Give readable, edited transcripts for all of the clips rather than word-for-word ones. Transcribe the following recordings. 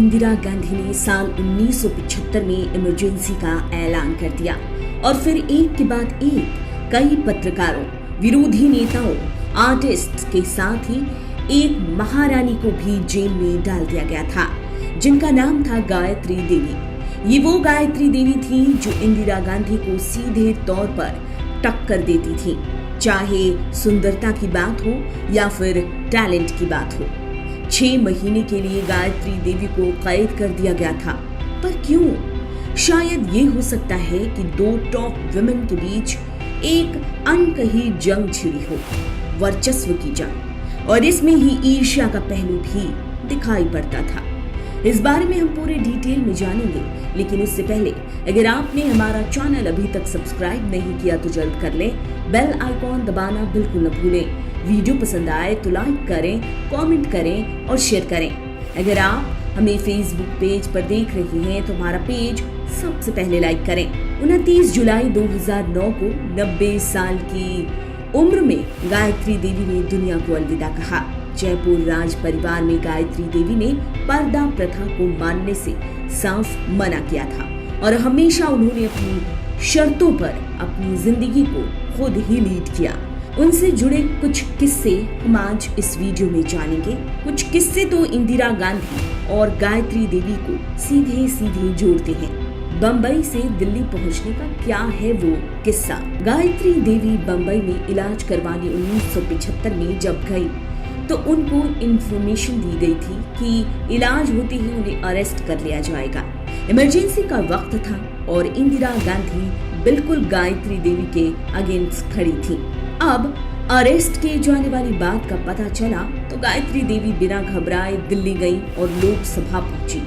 इंदिरा गांधी ने साल 1975 में इमरजेंसी का ऐलान कर दिया और फिर एक के बाद एक कई पत्रकारों, विरोधी नेताओं, आर्टिस्ट के साथ ही एक महारानी को भी जेल में डाल दिया गया था, जिनका नाम था गायत्री देवी। ये वो गायत्री देवी थी जो इंदिरा गांधी को सीधे तौर पर टक्कर देती थी, चाहे सुंदरता की बात हो या फिर टैलेंट की बात हो। 6 महीने के लिए गायत्री देवी को कैद कर दिया गया था, पर क्यों? शायद ये हो सकता है कि 2 टॉप वुमेन के बीच एक अनकही जंग छिड़ी हो, वर्चस्व की जंग, और इसमें ही ईर्ष्या का पहलू भी दिखाई पड़ता था। इस बारे में हम पूरे डिटेल में जानेंगे, लेकिन उससे पहले अगर आपने हमारा चैनल अभी तक सब्सक्राइब नहीं किया तो जल्द कर लें, बेल आइकॉन दबाना बिल्कुल न भूलें। वीडियो पसंद आए तो लाइक करें, कमेंट करें और शेयर करें। अगर आप हमें फेसबुक पेज पर देख रहे हैं तो हमारा पेज सबसे पहले लाइक करें। 29 जुलाई 2009 को 90 साल की उम्र में गायत्री देवी ने दुनिया को अलविदा कहा। जयपुर राज परिवार में गायत्री देवी ने पर्दा प्रथा को मानने से साफ मना किया था और हमेशा उन्होंने अपनी शर्तों पर अपनी जिंदगी को खुद ही लीड किया। उनसे जुड़े कुछ किस्से हम आज इस वीडियो में जानेंगे। कुछ किस्से तो इंदिरा गांधी और गायत्री देवी को सीधे सीधे जोड़ते हैं। बम्बई से दिल्ली पहुंचने का क्या है वो किस्सा? गायत्री देवी बम्बई में इलाज करवाने 1975 में जब गई तो उनको इन्फॉर्मेशन दी गई थी कि इलाज होते ही उन्हें अरेस्ट कर लिया जाएगा। इमरजेंसी का वक्त था और इंदिरा गांधी बिल्कुल गायत्री देवी के अगेंस्ट खड़ी थी। अब अरेस्ट किए जाने वाली बात का पता चला तो गायत्री देवी बिना घबराए दिल्ली गई और लोकसभा पहुंची,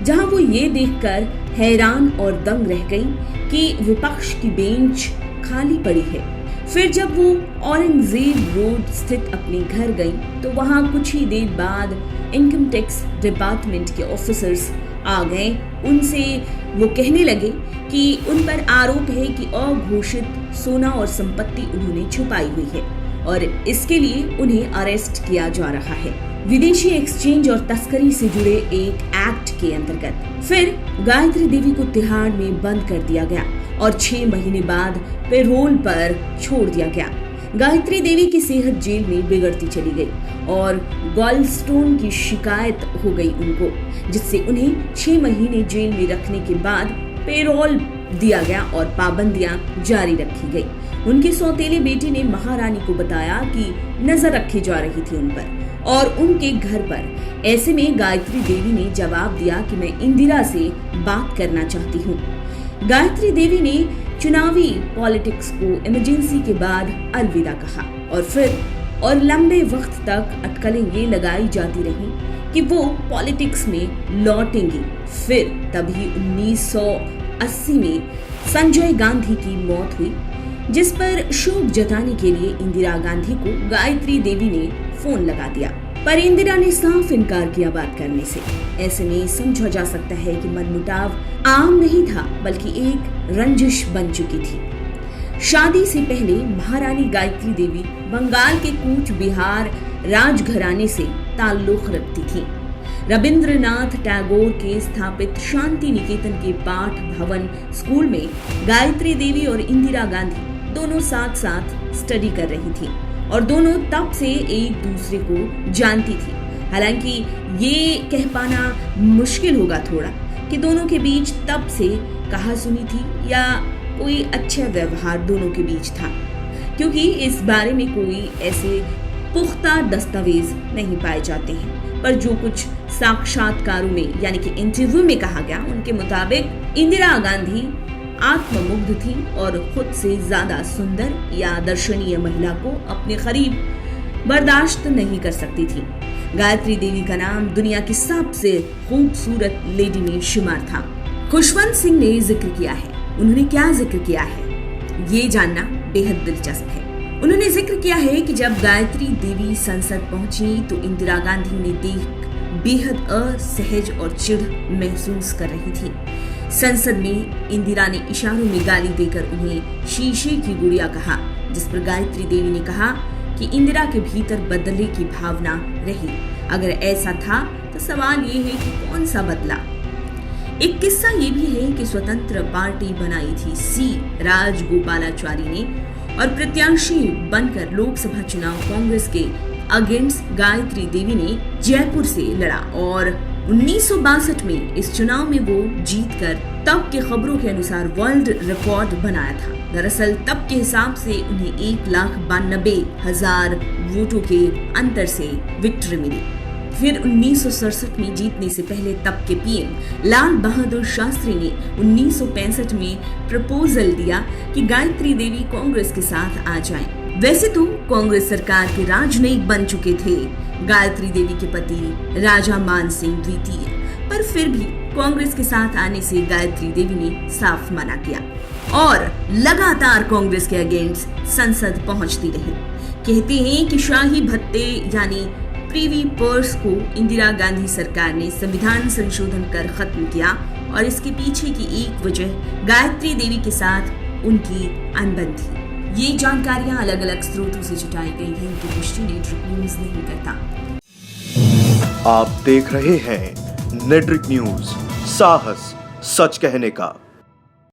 जहां वो ये देखकर हैरान और दंग रह गई कि विपक्ष की बेंच खाली पड़ी है। फिर जब वो औरंगजेब रोड स्थित अपने घर गई तो वहां कुछ ही देर बाद इनकम टैक्स डिपार्टमेंट के ऑफिसर्स आ गए। उनसे वो कहने लगे कि उन पर आरोप है कि अघोषित सोना और संपत्ति उन्होंने छुपाई हुई है और इसके लिए उन्हें अरेस्ट किया जा रहा है, विदेशी एक्सचेंज और तस्करी से जुड़े एक एक्ट के अंतर्गत। फिर गायत्री देवी को तिहाड़ में बंद कर दिया गया और 6 महीने बाद पैरोल पर छोड़ दिया गया। गायत्री देवी की सेहत जेल में बिगड़ती चली गई और गॉलस्टोन की शिकायत हो गई उनको, जिससे उन्हें 6 महीने जेल में रखने के बाद पैरोल दिया गया और पाबंदियां जारी रखी गई। उनके सौतेले बेटे ने महारानी को बताया कि नजर रखी जा रही थी उन पर और उनके घर पर। ऐसे में गायत्री देवी ने जवाब दिया कि मैं इंदिरा से बात करना चाहती हूँ। गायत्री देवी ने चुनावी पॉलिटिक्स को इमरजेंसी के बाद अलविदा कहा और लंबे वक्त तक अटकलें ये लगाई जाती रही कि वो पॉलिटिक्स में लौटेंगी। फिर तभी 1980 में संजय गांधी की मौत हुई, जिस पर शोक जताने के लिए इंदिरा गांधी को गायत्री देवी ने फोन लगा दिया, पर इंदिरा ने साफ इनकार किया बात करने से। ऐसे में समझा जा सकता है कि मनमुटाव आम नहीं था बल्कि एक रंजिश बन चुकी थी। शादी से पहले महारानी गायत्री देवी बंगाल के कूच बिहार राजघराने से ताल्लुक रखती थी। रविंद्रनाथ टैगोर के स्थापित शांति निकेतन के पाठ भवन स्कूल में गायत्री देवी और इंदिरा गांधी दोनों साथ साथ स्टडी कर रही थी और दोनों तब से एक दूसरे को जानती थी। हालांकि ये कह पाना मुश्किल होगा थोड़ा कि दोनों के बीच तब से कहा सुनी थी या कोई अच्छा व्यवहार दोनों के बीच था, क्योंकि इस बारे में कोई ऐसे पुख्ता दस्तावेज नहीं पाए जाते हैं। पर जो कुछ साक्षात्कारों में यानी कि इंटरव्यू में कहा गया, उनके मुताबिक इंदिरा गांधी आत्ममुग्ध थी और खुद से ज्यादा सुंदर या दर्शनीय महिला को अपने करीब बर्दाश्त नहीं कर सकती थी। गायत्री देवी का नाम दुनिया की सबसे खूबसूरत लेडी में शुमार था। खुशवंत सिंह ने जिक्र किया है। उन्होंने क्या जिक्र किया है ये जानना बेहद दिलचस्प है। उन्होंने जिक्र किया है कि जब गायत्री देवी संसद पहुंची तो इंदिरा गांधी उन्हें देख बेहद असहज और चिढ़ महसूस कर रही थी। संसद में इंदिरा ने इशारों में गाली देकर उन्हें शीशे की गुड़िया कहा, जिस पर गायत्री देवी ने कहा कि इंदिरा के भीतर बदले की भावना रही। अगर ऐसा था तो सवाल ये है कि कौन सा बदला। एक किस्सा ये भी है कि स्वतंत्र पार्टी बनाई थी सी राजगोपालाचारी ने और प्रत्याशी बनकर लोकसभा चुनाव कांग्रेस के अगेंस्ट गायत्री देवी ने जयपुर से लड़ा और 1962 में इस चुनाव में वो जीतकर तब के खबरों के अनुसार वर्ल्ड रिकॉर्ड बनाया था। दरअसल तब के हिसाब से उन्हें 1,92,000 वोटों के अंतर से विक्ट्री मिली। फिर 1967 में जीतने से पहले तब के पीएम लाल बहादुर शास्त्री ने 1965 में प्रपोजल दिया कि गायत्री देवी कांग्रेस के साथ आ जाएं। वैसे तो कांग्रेस सरकार के राजनयिक बन चुके थे गायत्री देवी के पति राजा मान सिंह द्वितीय, पर फिर भी कांग्रेस के साथ आने से गायत्री देवी ने साफ मना किया और लगातार कांग्रेस के अगेंस्ट संसद पहुंचती रही। कहते हैं कि शाही भत्ते यानी प्रीवी पर्स को इंदिरा गांधी सरकार ने संविधान संशोधन कर खत्म किया और इसके पीछे की एक वजह गायत्री देवी के साथ उनकी अनबन थी। ये जानकारियां अलग अलग स्रोतों से जुटाई गई हैं, इनकी पुष्टि नेटवर्क न्यूज नहीं करता। आप देख रहे हैं नेटवर्क न्यूज, साहस सच कहने का।